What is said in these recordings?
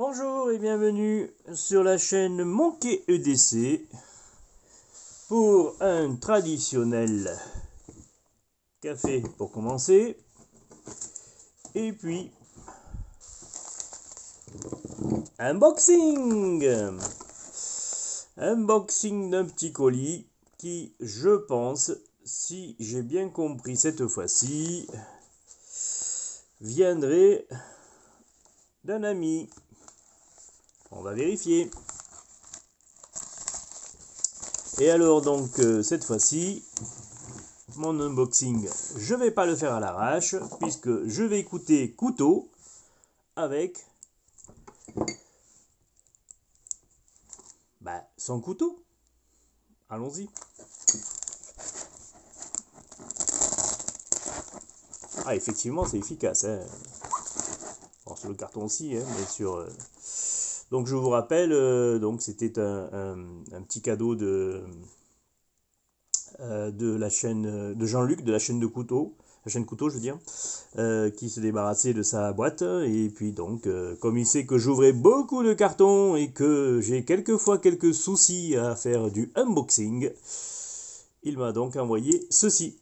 Bonjour et bienvenue sur la chaîne Monkey EDC pour un traditionnel café pour commencer et puis unboxing d'un petit colis qui, je pense, si j'ai bien compris cette fois-ci, viendrait d'un ami. On va vérifier. Et alors donc cette fois-ci, mon unboxing, je vais pas le faire à l'arrache puisque je vais écouter Couteau avec son couteau. Allons-y. Ah, effectivement, c'est efficace. Hein. Bon, sur le carton aussi, hein, mais sur. Donc je vous rappelle, donc c'était un petit cadeau de la chaîne de Jean-Luc, de la chaîne de Couteau, la chaîne Couteau, je veux dire, qui se débarrassait de sa boîte. Et puis donc, comme il sait que j'ouvrais beaucoup de cartons et que j'ai quelquefois quelques soucis à faire du unboxing, il m'a donc envoyé ceci.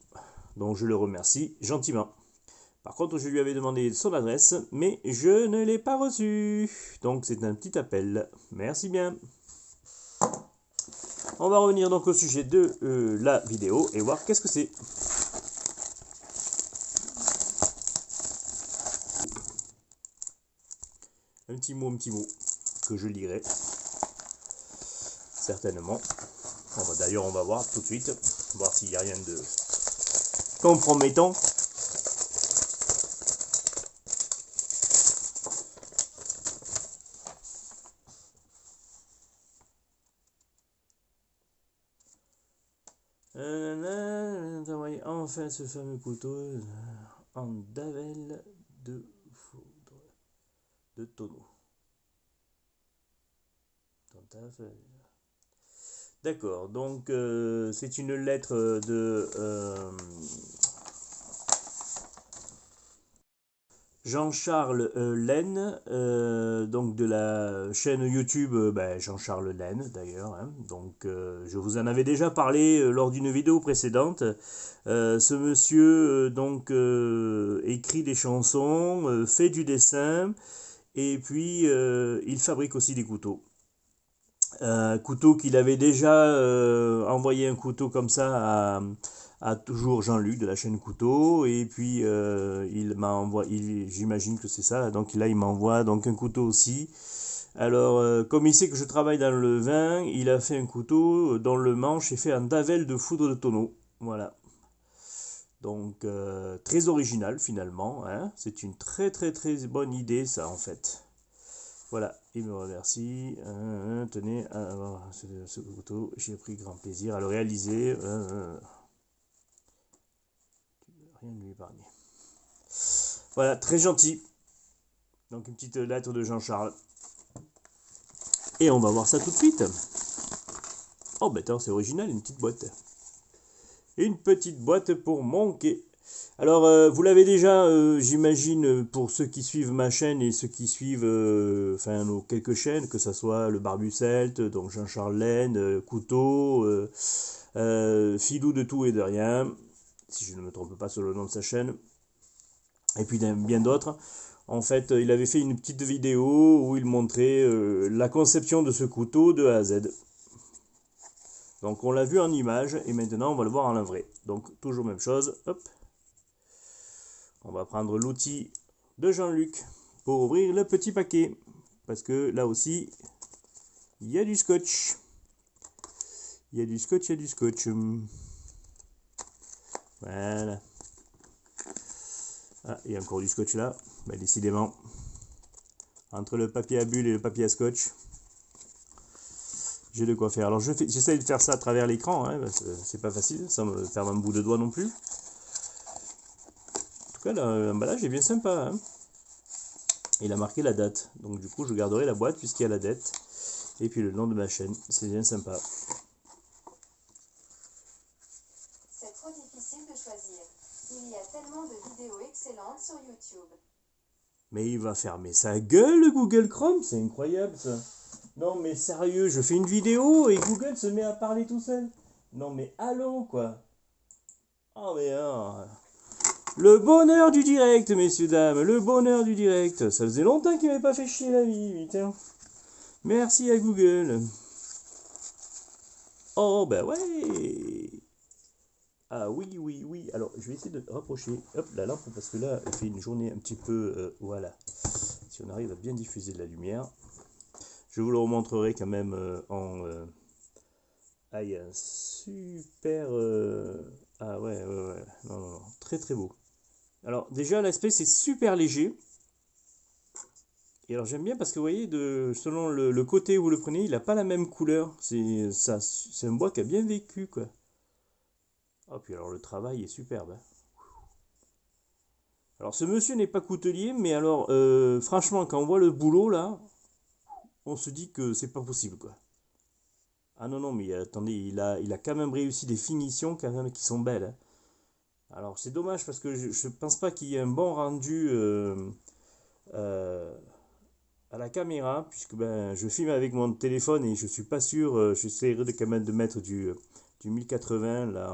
Donc je le remercie gentiment. Par contre, je lui avais demandé son adresse, mais je ne l'ai pas reçu. Donc c'est un petit appel. Merci bien. On va revenir donc au sujet de la vidéo et voir qu'est-ce que c'est. Un petit mot que je lirai certainement. D'ailleurs, on va voir tout de suite, voir s'il n'y a rien de compromettant. Enfin ce fameux couteau en davelle de foudre de tonneau. D'accord, donc c'est une lettre de Jean-Charles Laine, donc de la chaîne YouTube Jean-Charles Laine d'ailleurs. Hein. Donc je vous en avais déjà parlé lors d'une vidéo précédente. Ce monsieur écrit des chansons, fait du dessin et puis il fabrique aussi des couteaux. Couteau qu'il avait déjà envoyé un couteau comme ça à toujours Jean-Luc de la chaîne Couteau et puis il m'a envoyé, j'imagine que c'est ça, donc là il m'envoie donc un couteau aussi. Alors comme il sait que je travaille dans le vin, il a fait un couteau dont le manche est fait en davelle de foudre de tonneau, voilà. Donc très original finalement, hein. C'est une très bonne idée ça en fait. Voilà, il me remercie. Tenez, ce couteau, j'ai pris grand plaisir à le réaliser. Rien ne lui épargner. Voilà, très gentil. Donc une petite lettre de Jean-Charles. Et on va voir ça tout de suite. Oh, ben attends, c'est original, une petite boîte. Une petite boîte pour Monkey. Alors, vous l'avez déjà, j'imagine, pour ceux qui suivent ma chaîne et ceux qui suivent nos quelques chaînes, que ce soit le Barbu Celte, donc Jean-Charles Laine, Couteau, Filou de tout et de rien, si je ne me trompe pas sur le nom de sa chaîne, et puis bien d'autres. En fait, il avait fait une petite vidéo où il montrait la conception de ce couteau de A à Z. Donc on l'a vu en image et maintenant on va le voir en vrai. Donc toujours même chose, hop. On va prendre l'outil de Jean-Luc pour ouvrir le petit paquet. Parce que là aussi, il y a du scotch. Il y a du scotch. Voilà. Ah, il y a encore du scotch là. Décidément, entre le papier à bulles et le papier à scotch, j'ai de quoi faire. Alors j'essaie de faire ça à travers l'écran, hein, c'est pas facile, sans me faire un bout de doigt non plus. En tout cas, l'emballage est bien sympa. Hein. Il a marqué la date, donc du coup je garderai la boîte puisqu'il y a la date. Et puis le nom de ma chaîne, c'est bien sympa. C'est trop difficile de choisir. Il y a tellement de vidéos excellentes sur YouTube. Mais il va fermer sa gueule, le Google Chrome, c'est incroyable ça. Non mais sérieux, je fais une vidéo et Google se met à parler tout seul. Non mais allons quoi. Oh mais non. Le bonheur du direct, messieurs, dames, le bonheur du direct. Ça faisait longtemps qu'il m'avait pas fait chier la vie, putain. Merci à Google. Oh bah ouais. Ah oui, oui, oui. Alors, je vais essayer de rapprocher hop, la lampe parce que là, il fait une journée un petit peu... voilà. Si on arrive à bien diffuser de la lumière. Je vous le remontrerai quand même en... Ah, il y a un super... Ah ouais, ouais, ouais. Non, non, non. Très, très beau. Alors, déjà, l'aspect, c'est super léger. Et alors, j'aime bien parce que, vous voyez, selon le côté où vous le prenez, il n'a pas la même couleur. C'est un bois qui a bien vécu, quoi. Ah, puis alors, le travail est superbe, hein. Alors ce monsieur n'est pas coutelier, mais alors franchement quand on voit le boulot là, on se dit que c'est pas possible quoi. Ah non non mais attendez, il a quand même réussi des finitions quand même qui sont belles, hein. Alors c'est dommage parce que je pense pas qu'il y ait un bon rendu euh, à la caméra, puisque ben je filme avec mon téléphone et je suis pas sûr, j'essaierai quand même de mettre du 1080 là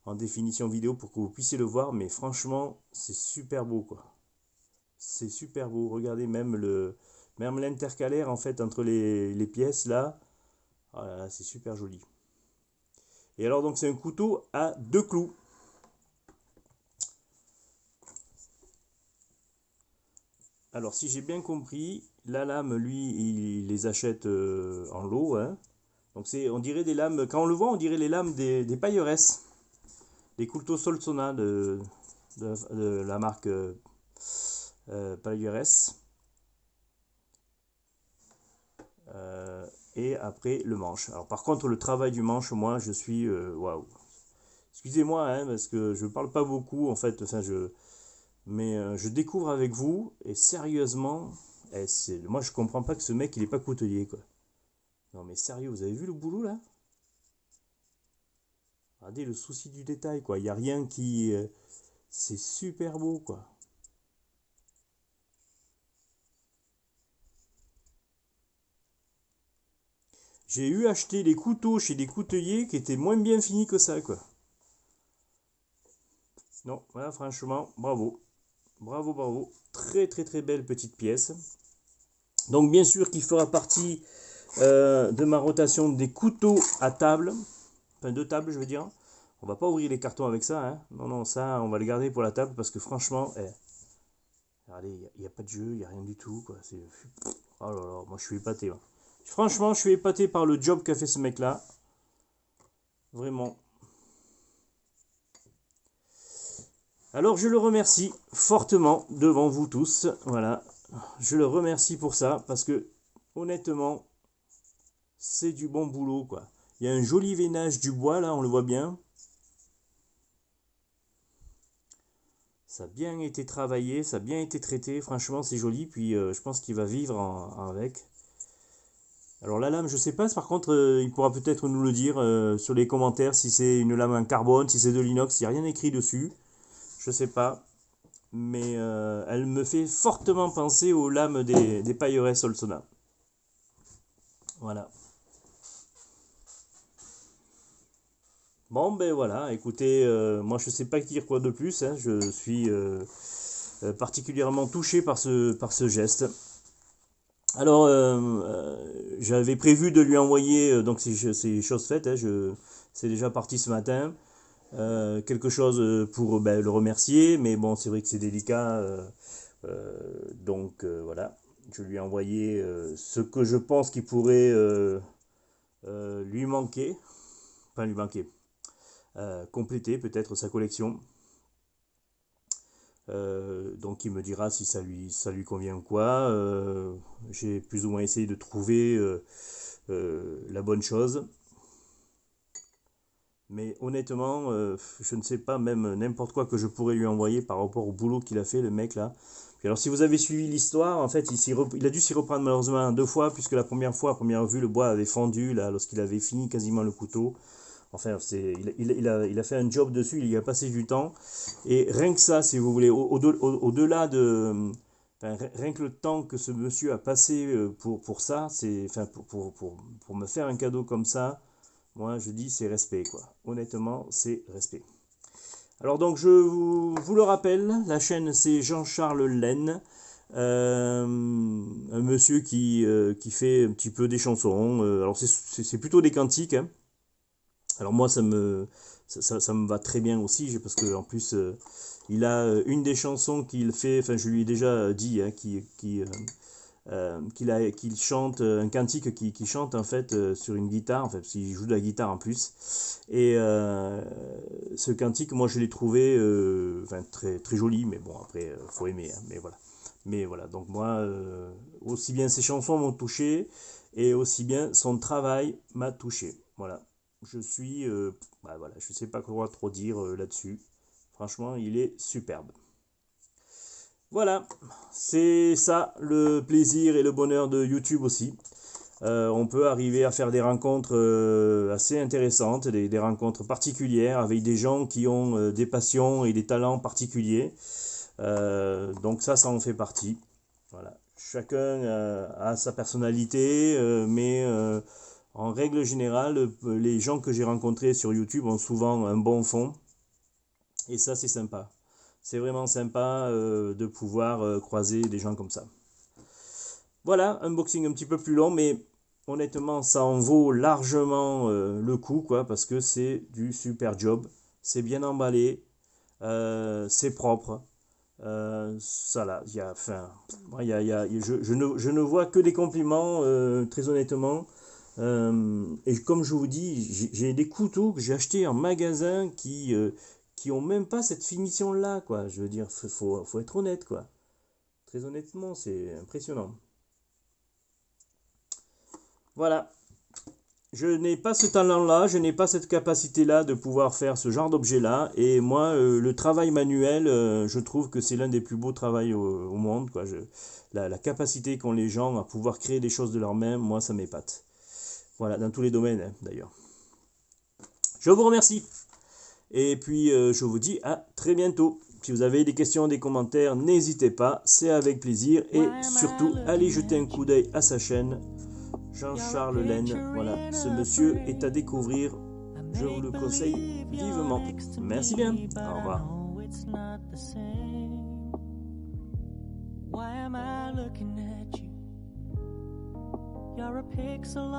en définition vidéo pour que vous puissiez le voir, mais franchement c'est super beau quoi. C'est super beau. Regardez même l'intercalaire en fait entre les pièces là. Oh là là, c'est super joli. Et alors donc c'est un couteau à deux clous. Alors si j'ai bien compris, la lame lui il les achète en lot, hein. Donc on dirait des lames, quand on le voit on dirait les lames des pailleresses. Les couteaux Solsona de la marque Pailleres. Et après le manche. Alors par contre le travail du manche, moi je suis waouh. Excusez-moi hein, parce que je parle pas beaucoup en fait, enfin mais je découvre avec vous et sérieusement, moi je comprends pas que ce mec il est pas coutelier quoi. Non mais sérieux, vous avez vu le boulot là? Regardez le souci du détail quoi, il y a rien qui c'est super beau quoi. J'ai eu acheté des couteaux chez des couteliers qui étaient moins bien finis que ça quoi. Non, voilà franchement, bravo. Bravo, bravo. Très très très belle petite pièce. Donc bien sûr qu'il fera partie de ma rotation des couteaux à table. Enfin de table je veux dire. On va pas ouvrir les cartons avec ça, hein. Non, non, ça on va le garder pour la table parce que franchement, regardez, il n'y a pas de jeu, il n'y a rien du tout. Quoi. Oh là là, moi je suis épaté. Hein. Franchement, je suis épaté par le job qu'a fait ce mec là. Vraiment. Alors je le remercie fortement devant vous tous. Voilà. Je le remercie pour ça parce que honnêtement, c'est du bon boulot quoi. Il y a un joli veinage du bois là, on le voit bien. Ça a bien été travaillé, ça a bien été traité, franchement c'est joli, puis je pense qu'il va vivre avec. Alors la lame, je sais pas, par contre il pourra peut-être nous le dire sur les commentaires si c'est une lame en carbone, si c'est de l'inox, il n'y a rien écrit dessus, je sais pas. Mais elle me fait fortement penser aux lames des paillerets Solsona. Voilà. Bon ben voilà, écoutez, moi je sais pas dire quoi de plus, hein, je suis particulièrement touché par ce geste. Alors, j'avais prévu de lui envoyer, donc c'est chose faite, hein, c'est déjà parti ce matin, quelque chose pour ben, le remercier, mais bon, c'est vrai que c'est délicat, donc voilà, je lui ai envoyé ce que je pense qu'il pourrait lui manquer, enfin lui manquer, compléter peut-être sa collection. Donc il me dira si ça lui convient ou quoi. J'ai plus ou moins essayé de trouver la bonne chose. Mais honnêtement, je ne sais pas même n'importe quoi que je pourrais lui envoyer par rapport au boulot qu'il a fait, le mec là. Puis alors si vous avez suivi l'histoire, en fait, il a dû s'y reprendre malheureusement deux fois, puisque la première fois, à première vue, le bois avait fondu là, lorsqu'il avait fini quasiment le couteau. Enfin, il a fait un job dessus, il y a passé du temps. Et rien que ça, si vous voulez, au-delà Rien que le temps que ce monsieur a passé pour ça, pour me faire un cadeau comme ça, moi je dis c'est respect quoi. Honnêtement, c'est respect. Alors donc je vous le rappelle, la chaîne c'est Jean-Charles Laine, un monsieur qui fait un petit peu des chansons. Alors c'est plutôt des cantiques, hein. Alors moi ça me va très bien aussi parce que en plus il a une des chansons qu'il fait, enfin je lui ai déjà dit, hein, qu'il chante un cantique qu'il chante en fait sur une guitare, en fait parce qu'il joue de la guitare en plus. Et ce cantique, moi je l'ai trouvé très très joli, mais bon après faut aimer, hein, mais voilà, donc moi aussi bien ses chansons m'ont touché et aussi bien son travail m'a touché. Voilà, je suis voilà, je sais pas quoi trop dire là-dessus. Franchement, il est superbe. Voilà, c'est ça le plaisir et le bonheur de YouTube aussi. On peut arriver à faire des rencontres assez intéressantes, des rencontres particulières avec des gens qui ont des passions et des talents particuliers. Donc ça en fait partie. Voilà. Chacun a sa personnalité, mais en règle générale, les gens que j'ai rencontrés sur YouTube ont souvent un bon fond. Et ça, c'est sympa. C'est vraiment sympa de pouvoir croiser des gens comme ça. Voilà, unboxing un petit peu plus long, mais honnêtement, ça en vaut largement le coup, quoi, parce que c'est du super job. C'est bien emballé, c'est propre. Ça là, je ne vois que des compliments, très honnêtement. Et comme je vous dis, j'ai des couteaux que j'ai achetés en magasin qui ont même pas cette finition-là, quoi. Je veux dire, faut être honnête, quoi. Très honnêtement, c'est impressionnant. Voilà. Je n'ai pas ce talent-là, je n'ai pas cette capacité-là de pouvoir faire ce genre d'objet-là. Et moi, le travail manuel, je trouve que c'est l'un des plus beaux travails au monde, quoi. La capacité qu'ont les gens à pouvoir créer des choses de leurs mains, moi, ça m'épate. Voilà, dans tous les domaines, hein, d'ailleurs. Je vous remercie. Et puis, je vous dis à très bientôt. Si vous avez des questions, des commentaires, n'hésitez pas, c'est avec plaisir. Et surtout, allez jeter un coup d'œil à sa chaîne, Jean-Charles Laine. Voilà, ce monsieur est à découvrir. Je vous le conseille vivement. Merci bien. Au revoir. Why am I looking at you? You're a pixel